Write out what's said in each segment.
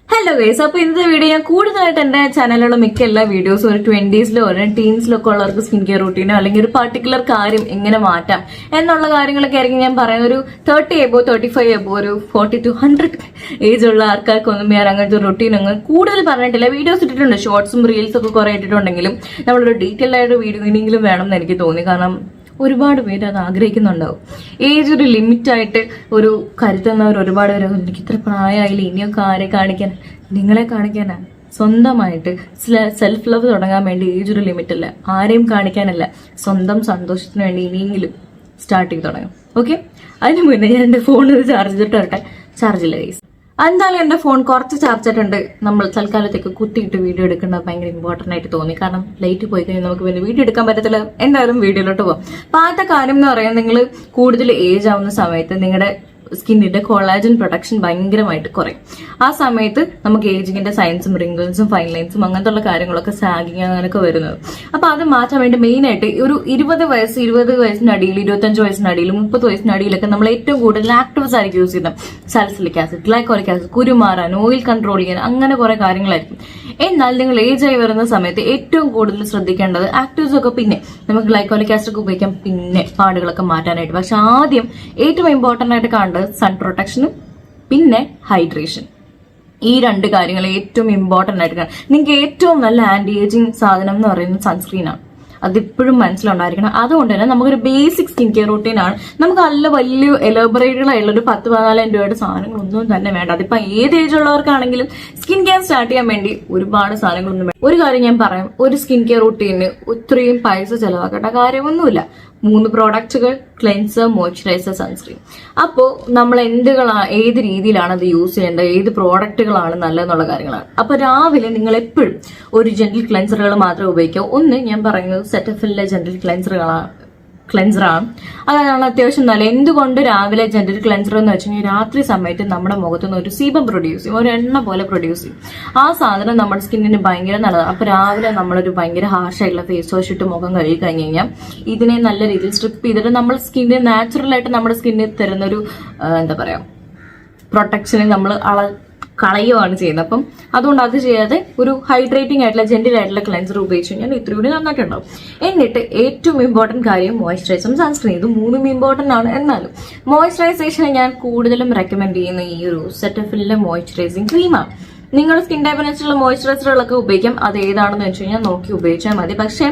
Hello guys, അപ്പൊ ഇന്നത്തെ video ഞാൻ കൂടുതലായിട്ട് എന്റെ ചാനലിലുള്ള മിക്ക എല്ലാ വീഡിയോസും ഒരു 20s ഒരു ടീൻസിലൊക്കെ ഉള്ളവർക്ക് സ്കിൻ കെയർ റൂട്ടീനോ അല്ലെങ്കിൽ ഒരു പർട്ടിക്കുലർ കാര്യം എങ്ങനെ മാറ്റാം എന്നുള്ള കാര്യങ്ങളൊക്കെ ആയിരിക്കും ഞാൻ പറയുന്നത്. ഒരു 30 എബോ 35 എബോ ഒരു 40 to 100 ഏജ് ഉള്ള ആൾക്കാർക്കൊന്നും ഞാൻ അങ്ങനത്തെ റൂട്ടീൻ അങ്ങ് കൂടുതൽ പറഞ്ഞിട്ടില്ല. വീഡിയോസ് ഇട്ടിട്ടുണ്ട്, ഷോർട്സും റീൽസും ഒക്കെ കുറെ ഇട്ടിട്ടുണ്ടെങ്കിലും നമ്മളൊരു ഡീറ്റെയിൽ ആയിട്ട് വീഡിയോ ഇനിയെങ്കിലും വേണം എന്ന് എനിക്ക് തോന്നി. കാരണം ഒരുപാട് പേര് അത് ആഗ്രഹിക്കുന്നുണ്ടാവും. ഏജ് ഒരു ലിമിറ്റായിട്ട് ഒരു കരുതുന്നവർ ഒരുപാട് പേര് എനിക്ക് ഇത്ര പ്രായമായില്ല, ഇനിയൊക്കെ ആരെ കാണിക്കാൻ, നിങ്ങളെ കാണിക്കാനാ. സ്വന്തമായിട്ട് സെൽഫ് ലവ് തുടങ്ങാൻ വേണ്ടി ഏജ് ഒരു ലിമിറ്റ് അല്ല, ആരെയും കാണിക്കാനല്ല, സ്വന്തം സന്തോഷത്തിന് വേണ്ടി ഇനിയെങ്കിലും സ്റ്റാർട്ട് ചെയ്ത് തുടങ്ങും. ഓക്കെ, അതിന് മുന്നേ ഞാൻ എന്റെ ഫോണിൽ ചാർജ് ചെയ്തിട്ട് വരട്ടെ. ചാർജില്ല ഗൈസ്. എന്തായാലും എന്റെ ഫോൺ കുറച്ച് ചാർജ് ആയിട്ടുണ്ട്. നമ്മൾ തൽക്കാലത്തേക്ക് കുത്തിയിട്ട് വീഡിയോ എടുക്കേണ്ടത് ഭയങ്കര ഇമ്പോർട്ടന്റ് ആയിട്ട് തോന്നി. കാരണം ലൈറ്റ് പോയി കഴിഞ്ഞാൽ നമുക്ക് പിന്നെ വീഡിയോ എടുക്കാൻ പറ്റത്തില്ല. എന്തായാലും വീഡിയോയിലോട്ട് പോകാം. അപ്പൊ ആദ്യത്തെ കാര്യം എന്ന് പറയുന്നത്, നിങ്ങൾ കൂടുതൽ ഏജ് ആവുന്ന സമയത്ത് നിങ്ങളുടെ സ്കിന്നിന്റെ കൊളാജൻ പ്രൊഡക്ഷൻ ഭയങ്കരമായിട്ട് കുറയും. ആ സമയത്ത് നമുക്ക് ഏജിങ്ങിന്റെ സൈൻസും റിങ്കിൾസും ഫൈൻ ലൈൻസും അങ്ങനത്തെ ഉള്ള കാര്യങ്ങളൊക്കെ സാഗിങ് അങ്ങനെയൊക്കെ വരുന്നത്. അപ്പൊ അത് മാറ്റാൻ വേണ്ടി മെയിൻ ആയിട്ട് ഒരു 20 വയസ്സിനടിയിൽ 25 വയസ്സിനടിയിൽ 30 വയസ്സിനടിയിലൊക്കെ നമ്മൾ ഏറ്റവും കൂടുതൽ ആക്ടിവ്സ് ആയിരിക്കും യൂസ് ചെയ്യുന്നത്. സാലിസിലിക് ആസിഡ്, ഗ്ലൈക്കോളിക് ആസിഡ്, കുരുമാറാൻ, ഓയിൽ കൺട്രോൾ ചെയ്യാൻ, അങ്ങനെ കുറെ കാര്യങ്ങളായിരിക്കും. എന്നാൽ നിങ്ങൾ ഏജ് ആയി വരുന്ന സമയത്ത് ഏറ്റവും കൂടുതൽ ശ്രദ്ധിക്കേണ്ടത് ആക്ടിവ്സ് ഒക്കെ പിന്നെ നമുക്ക് ഗ്ലൈക്കോളിക് ആസിഡ് ഒക്കെ ഉപയോഗിക്കാം, പിന്നെ പാടുകളൊക്കെ മാറ്റാനായിട്ട്. പക്ഷെ ആദ്യം ഏറ്റവും ഇമ്പോർട്ടന്റ് ആയിട്ട് കാണേണ്ടത് സൺ പ്രൊട്ടക്ഷനും പിന്നെ ഹൈഡ്രേഷൻ. ഈ രണ്ട് കാര്യങ്ങൾ ഏറ്റവും ഇമ്പോർട്ടന്റ് ആയിട്ട് കാണാം. നിങ്ങൾക്ക് ഏറ്റവും നല്ല ആന്റി ഏജിങ് സാധനം എന്ന് പറയുന്നത് സൺസ്ക്രീനാണ്. അതിപ്പോഴും മനസ്സിലുണ്ടായിരിക്കണം. അതുകൊണ്ട് തന്നെ നമുക്കൊരു ബേസിക് സ്കിൻ കെയർ റൂട്ടീൻ ആണ്. നമുക്ക് നല്ല വലിയ എലോബറേറ്റഡ് ആയിട്ടുള്ള ഒരു 10-14 രൂപയുടെ സാധനങ്ങളൊന്നും തന്നെ വേണ്ട. അതിപ്പോ ഏത് ഏജ് ഉള്ളവർക്കാണെങ്കിലും സ്കിൻ കെയർ സ്റ്റാർട്ട് ചെയ്യാൻ വേണ്ടി ഒരുപാട് സാധനങ്ങളൊന്നും വേണ്ട. ഒരു കാര്യം ഞാൻ പറയാം, ഒരു സ്കിൻ കെയർ റൂട്ടീന് ഇത്രയും പൈസ ചെലവാക്കേണ്ട കാര്യമൊന്നുമില്ല. 3 പ്രോഡക്റ്റുകൾ, ക്ലെൻസർ, മോയ്സ്ചറൈസർ, സൺസ്ക്രീൻ. അപ്പോൾ നമ്മൾ ഏത് രീതിയിലാണ് അത് യൂസ് ചെയ്യേണ്ടത്, ഏത് പ്രോഡക്റ്റുകളാണ് നല്ലതെന്നുള്ള കാര്യങ്ങളാണ്. അപ്പൊ രാവിലെ നിങ്ങൾ എപ്പോഴും ഒരു ജെന്റിൽ ക്ലെൻസറുകൾ മാത്രമേ ഉപയോഗിക്കാവൂ. ഒന്ന് ഞാൻ പറയുന്നത് സെറ്റഫിലിലെ ജെന്റിൽ ക്ലെൻസറാണ്. അതാണ് അത്യാവശ്യം നല്ല. എന്തുകൊണ്ട് രാവിലെ ജെന്റിൽ ക്ലെൻസർ എന്ന് വെച്ച് കഴിഞ്ഞാൽ രാത്രി സമയത്ത് നമ്മുടെ മുഖത്തുനിന്ന് ഒരു സീബം പ്രൊഡ്യൂസ് ചെയ്യും, ഒരു എണ്ണ പോലെ പ്രൊഡ്യൂസ് ചെയ്യും. ആ സാധനം നമ്മുടെ സ്കിന്നിന് ഭയങ്കര നല്ലതാണ്. അപ്പൊ രാവിലെ നമ്മളൊരു ഭയങ്കര ഹാർഷായിട്ടുള്ള ഫേസ് വാഷ് ഇട്ട് മുഖം കഴുകി കഴിഞ്ഞ് കഴിഞ്ഞാൽ ഇതിനെ നല്ല രീതിയിൽ സ്ട്രിപ്പ് ചെയ്തിട്ട് നമ്മൾ സ്കിന്നിന് നാച്ചുറൽ ആയിട്ട് നമ്മുടെ സ്കിന്നിൽ തരുന്നൊരു എന്താ പറയാ പ്രൊട്ടക്ഷനെ നമ്മൾ കളയുകയാണ് ചെയ്യുന്നത്. അപ്പം അതുകൊണ്ട് അത് ചെയ്യാതെ ഒരു ഹൈഡ്രേറ്റിംഗ് ആയിട്ടുള്ള ജെന്റിൽ ആയിട്ടുള്ള ക്ലെൻസർ ഉപയോഗിച്ച് കഴിഞ്ഞാൽ ഇത്രയൂടെ നന്നായിട്ടുണ്ടാവും. എന്നിട്ട് ഏറ്റവും ഇമ്പോർട്ടന്റ് കാര്യം മോയ്സ്ചറൈസറും സൺസ്ക്രീൻ. ഇത് മൂന്നും ഇമ്പോർട്ടന്റ് ആണ്. എന്നാലും മോയ്സ്ചറൈസേഷൻ ഞാൻ കൂടുതലും റെക്കമെൻഡ് ചെയ്യുന്ന ഈ ഒരു സെറ്റഫിലിന്റെ മോയ്സ്ചറൈസിങ് ക്രീമാണ്. നിങ്ങൾ സ്കിൻ ടൈപ്പിനനുസരിച്ചുള്ള മോയ്സ്ചറൈസറുകളൊക്കെ ഉപയോഗിക്കാം. അത് ഏതാണെന്ന് വെച്ച് കഴിഞ്ഞാൽ നോക്കി ഉപയോഗിച്ചാൽ മതി. പക്ഷെ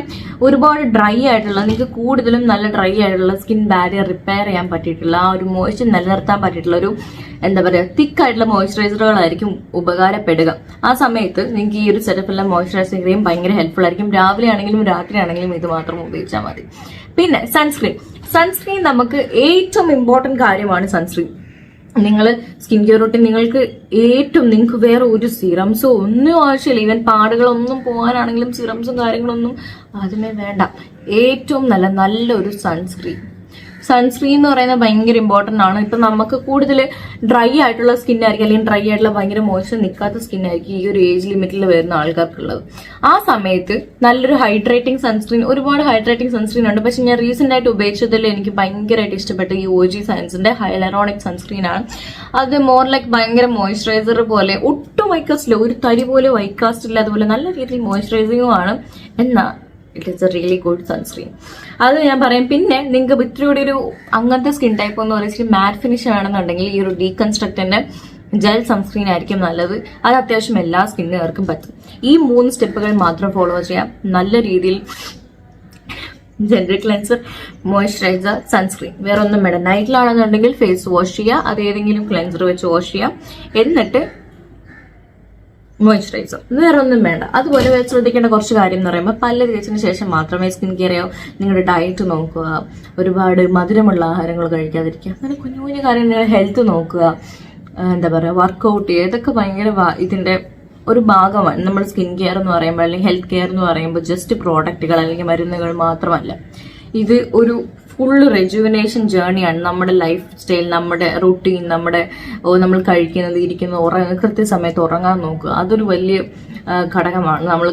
ഒരുപാട് ഡ്രൈ ആയിട്ടുള്ള, നിങ്ങൾക്ക് കൂടുതലും നല്ല ഡ്രൈ ആയിട്ടുള്ള സ്കിൻ ബാരിയർ റിപ്പയർ ചെയ്യാൻ പറ്റിയിട്ടുള്ള, ആ ഒരു മോയ്സ്ചർ നിലനിർത്താൻ പറ്റിയിട്ടുള്ള ഒരു എന്താ പറയുക തിക്ക് ആയിട്ടുള്ള മോയ്സ്ചറൈസറുകളായിരിക്കും ഉപകാരപ്പെടുക. ആ സമയത്ത് നിങ്ങൾക്ക് ഈ ഒരു സെറ്റപ്പിലുള്ള മോയ്സ്ചറൈസിംഗ് ക്രീം ഭയങ്കര ഹെൽപ്ഫുൾ ആയിരിക്കും. രാവിലെ ആണെങ്കിലും രാത്രി ആണെങ്കിലും ഇത് മാത്രം ഉപയോഗിച്ചാൽ മതി. പിന്നെ സൺസ്ക്രീൻ നമുക്ക് ഏറ്റവും ഇമ്പോർട്ടന്റ് കാര്യമാണ് സൺസ്ക്രീൻ. നിങ്ങൾ സ്കിൻ കെയർ റൂട്ടീൻ നിങ്ങൾക്ക് വേറെ ഒരു സിറംസോ ഒന്നും ആവശ്യമില്ല. ഈവൻ പാടുകളൊന്നും പോകാനാണെങ്കിലും സിറംസും കാര്യങ്ങളൊന്നും ആദ്യമേ വേണ്ട. ഏറ്റവും നല്ലൊരു സൺസ്ക്രീൻ എന്ന് പറയുന്നത് ഭയങ്കര ഇമ്പോർട്ടന്റ് ആണ്. ഇപ്പൊ നമുക്ക് കൂടുതൽ ഡ്രൈ ആയിട്ടുള്ള സ്കിൻ ആയിരിക്കും, അല്ലെങ്കിൽ ഡ്രൈ ആയിട്ടുള്ള ഭയങ്കര മോയ്സ്ചർ നിൽക്കാത്ത സ്കിൻ ആയിരിക്കും ഈ ഒരു ഏജ് ലിമിറ്റിൽ വരുന്ന ആൾക്കാർക്കുള്ളത്. ആ സമയത്ത് നല്ലൊരു ഹൈഡ്രേറ്റിംഗ് സൺസ്ക്രീൻ, ഒരുപാട് ഹൈഡ്രേറ്റിംഗ് സൺസ്ക്രീൻ ഉണ്ട്. പക്ഷെ ഞാൻ റീസെന്റ് ആയിട്ട് ഉപയോഗിച്ചതിൽ എനിക്ക് ഭയങ്കരമായിട്ട് ഇഷ്ടപ്പെട്ട ഈ OG സയൻസിന്റെ ഹൈലറോണിക് സൺസ്ക്രീൻ ആണ്. അത് മോർ ലൈക്ക് ഭയങ്കര മോയ്സ്ചറൈസർ പോലെ, ഒട്ടും വൈക്കാസ്റ്റില്ല, ഒരു തരി പോലെ വൈക്കാസ്റ്റ് ഇല്ല, അതുപോലെ നല്ല രീതിയിൽ മോയ്സ്ചറൈസിംഗും ആണ്. എന്നാൽ it is A really good sunscreen. അത് ഞാൻ പറയാം. പിന്നെ നിങ്ങൾക്ക് ഇത്തിരി ഒരു അങ്ങനത്തെ സ്കിൻ ടൈപ്പ് എന്ന് പറയുന്നത് മാറ്റ് ഫിനിഷ് ആണെന്നുണ്ടെങ്കിൽ ഈ ഒരു ഡീകൺസ്ട്രക്റ്റിന്റെ ജെൽ സൺസ്ക്രീൻ ആയിരിക്കും നല്ലത്. അത് അത്യാവശ്യം എല്ലാ സ്കിന്നുകാർക്കും പറ്റും. ഈ 3 സ്റ്റെപ്പുകൾ മാത്രം ഫോളോ ചെയ്യാം. നല്ല രീതിയിൽ ജെന്റിൽ ക്ലെൻസർ, മോയ്സ്ചറൈസർ, സൺസ്ക്രീൻ, വേറെ ഒന്നും വേണ്ട. നൈറ്റിലാണെന്നുണ്ടെങ്കിൽ ഫേസ് വാഷ് ചെയ്യുക, അത് ഏതെങ്കിലും ക്ലെൻസർ വെച്ച് വാഷ് ചെയ്യാം. എന്നിട്ട് മോയ്സ്ചറൈസർ, വേറെ ഒന്നും വേണ്ട. അതുപോലെ ശ്രദ്ധിക്കേണ്ട കുറച്ച് കാര്യം എന്ന് പറയുമ്പോൾ പല്ല് തേച്ചതിന് ശേഷം മാത്രമേ സ്കിൻ കെയർ ചെയ്യാവൂ. നിങ്ങളുടെ ഡയറ്റ് നോക്കുക, ഒരുപാട് മധുരമുള്ള ആഹാരങ്ങൾ കഴിക്കാതിരിക്കുക, അങ്ങനെ കുഞ്ഞു കുഞ്ഞു കാര്യങ്ങൾ, ഹെൽത്ത് നോക്കുക, എന്താ പറയുക വർക്കൗട്ട് ചെയ്യുക. ഇതൊക്കെ ഭയങ്കര ഇതിന്റെ ഒരു ഭാഗമാണ്. നമ്മൾ സ്കിൻ കെയർ എന്ന് പറയുമ്പോൾ അല്ലെങ്കിൽ ഹെൽത്ത് കെയർ എന്ന് പറയുമ്പോൾ ജസ്റ്റ് പ്രോഡക്റ്റുകൾ അല്ലെങ്കിൽ മരുന്നുകൾ മാത്രമല്ല. ഇത് ഒരു ഫുള്ള് റെജുവിനേഷൻ ജേർണിയാണ്. നമ്മുടെ ലൈഫ് സ്റ്റൈൽ, നമ്മുടെ റൂട്ടീൻ, നമ്മൾ കഴിക്കുന്നത്, ഇരിക്കുന്നത്, കൃത്യസമയത്ത് ഉറങ്ങാൻ നോക്കുക. അതൊരു വലിയ ഘടകമാണ്. നമ്മൾ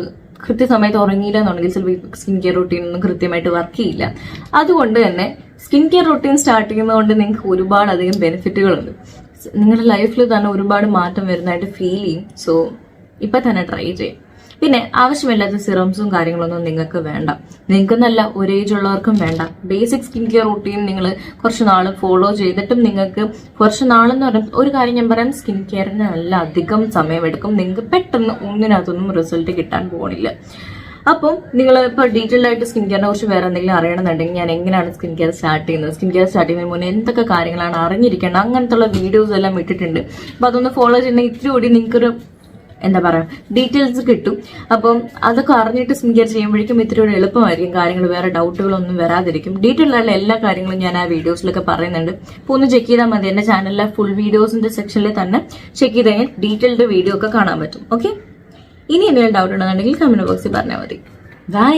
കൃത്യസമയത്ത് ഉറങ്ങിയില്ല എന്നുണ്ടെങ്കിൽ ചിലപ്പോൾ സ്കിൻ കെയർ റൂട്ടീൻ ഒന്നും കൃത്യമായിട്ട് വർക്ക് ചെയ്യില്ല. അതുകൊണ്ട് തന്നെ സ്കിൻ കെയർ റൂട്ടീൻ സ്റ്റാർട്ട് ചെയ്യുന്നതുകൊണ്ട് നിങ്ങൾക്ക് ഒരുപാട് അധികം ബെനിഫിറ്റുകളുണ്ട്. നിങ്ങളുടെ ലൈഫിൽ തന്നെ ഒരുപാട് മാറ്റം വരുന്നതായിട്ട് ഫീൽ ചെയ്യും. സോ ഇപ്പൊ തന്നെ ട്രൈ ചെയ്യും. പിന്നെ ആവശ്യമില്ലാത്ത സിറംസും കാര്യങ്ങളൊന്നും നിങ്ങൾക്ക് വേണ്ട. നിങ്ങൾക്ക് നല്ല ഒരു ഏജ് ഉള്ളവർക്കും വേണ്ട. ബേസിക് സ്കിൻ കെയർ റൂട്ടീൻ നിങ്ങൾ കുറച്ച് നാൾ ഫോളോ ചെയ്തിട്ടും നിങ്ങൾക്ക് കുറച്ച് നാളെന്ന് പറയുമ്പോൾ ഒരു കാര്യം ഞാൻ പറയാം, സ്കിൻ കെയറിന് നല്ല അധികം സമയമെടുക്കും. നിങ്ങൾക്ക് പെട്ടെന്ന് ഒന്നിനകത്തൊന്നും റിസൾട്ട് കിട്ടാൻ പോകണില്ല. അപ്പം നിങ്ങൾ ഇപ്പോൾ ഡീറ്റെയിൽഡ് ആയിട്ട് സ്കിൻ കെയറിനെ കുറിച്ച് വേറെ എന്തെങ്കിലും അറിയണമെന്നുണ്ടെങ്കിൽ ഞാൻ എങ്ങനെയാണ് സ്കിൻ കെയർ സ്റ്റാർട്ട് ചെയ്യുന്നത്, സ്കിൻ കെയർ സ്റ്റാർട്ട് ചെയ്യുന്നതിന് മുന്നേ എന്തൊക്കെ കാര്യങ്ങളാണ് അറിഞ്ഞിരിക്കേണ്ടത്, അങ്ങനത്തെ ഉള്ള വീഡിയോസ് എല്ലാം ഇട്ടിട്ടുണ്ട്. അപ്പം അതൊന്ന് ഫോളോ ചെയ്യുന്ന ഇത്തിരി കൂടി നിങ്ങൾക്കൊരു എന്താ പറയാ ഡീറ്റെയിൽസ് കിട്ടും. അപ്പം അതൊക്കെ അറിഞ്ഞിട്ട് സ്കിൻ കെയർ ചെയ്യുമ്പോഴേക്കും ഇത്തിരി എളുപ്പമായിരിക്കും. കാര്യങ്ങൾ വേറെ ഡൗട്ടുകളൊന്നും വരാതിരിക്കും. ഡീറ്റെയിൽഡ് ആയിട്ടുള്ള എല്ലാ കാര്യങ്ങളും ഞാൻ ആ വീഡിയോസിലൊക്കെ പറയുന്നുണ്ട്. അപ്പോൾ ഒന്ന് ചെക്ക് ചെയ്താൽ മതി. എന്റെ ചാനലിലെ ഫുൾ വീഡിയോസിന്റെ സെക്ഷനിൽ തന്നെ ചെക്ക് ചെയ്ത് കഴിഞ്ഞാൽ ഡീറ്റെയിൽഡ് വീഡിയോ ഒക്കെ കാണാൻ പറ്റും. ഓക്കെ, ഇനി എന്തെങ്കിലും ഡൗട്ട് ഉണ്ടെന്നുണ്ടെങ്കിൽ കമന്റ് ബോക്സിൽ പറഞ്ഞാൽ മതി. ബൈ.